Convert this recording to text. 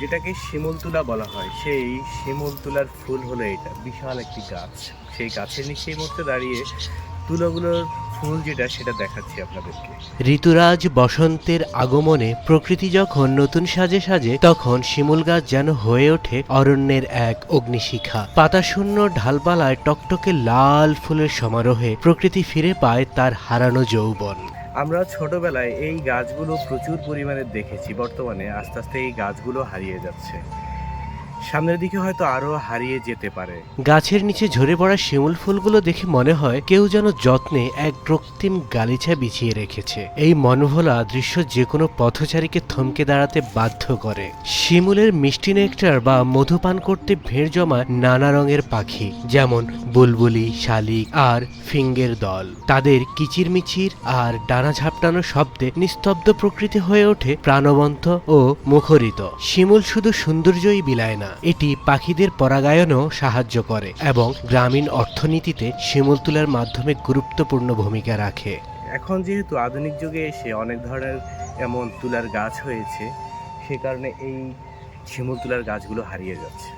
যেটাকে শিমুল তুলা বলা হয়, সেই শিমুল তুলার ফুল হলো এটা, বিশাল একটি গাছ। সেই গাছের নিচে এই মুহূর্তে দাঁড়িয়ে তুলাগুলোর ফুল যেটা সেটা দেখাচ্ছি আপনাদেরকে। ঋতুরাজ বসন্তের আগমনে প্রকৃতি যখন নতুন সাজে সাজে, তখন শিমুল গাছ যেন হয়ে ওঠে অরণ্যের এক অগ্নিশিখা। পাতাশূন্য ঢালপালায় টকটকে লাল ফুলের সমারোহে প্রকৃতি ফিরে পায় তার হারানো যৌবন। আমরা ছোটবেলায় এই গাছগুলো প্রচুর পরিমাণে দেখেছি, বর্তমানে আস্তে আস্তে এই গাছগুলো হারিয়ে যাচ্ছে, সামনের দিকে হয়তো আরো হারিয়ে যেতে পারে। গাছের নিচে ঝরে পড়া শিমুল ফুলগুলো দেখে মনে হয় কেউ যেন যত্নে এক রক্তিম গালিচা বিছিয়ে রেখেছে। এই মনোভোলা দৃশ্য যে কোনো পথচারীকে থমকে দাঁড়াতে বাধ্য করে। শিমুলের মিষ্টি নেকটার বা মধুপান করতে ভিড় জমা নানা রঙের পাখি, যেমন বুলবুলি, শালিক আর ফিঙ্গের দল। তাদের কিচিরমিচির আর ডানা ঝাপটানো শব্দে নিস্তব্ধ প্রকৃতি হয়ে ওঠে প্রাণবন্ত ও মুখরিত। শিমুল শুধু সৌন্দর্যই বিলায় না, এটি পাখিদের পরাগায়নেও সাহায্য করে এবং গ্রামীণ অর্থনীতিতে শিমুল তুলার মাধ্যমে গুরুত্বপূর্ণ ভূমিকা রাখে। এখন যেহেতু আধুনিক যুগে এসে অনেক ধরনের এমন তুলার গাছ হয়েছে, সে কারণে এই শিমুল তুলার গাছগুলো হারিয়ে যাচ্ছে।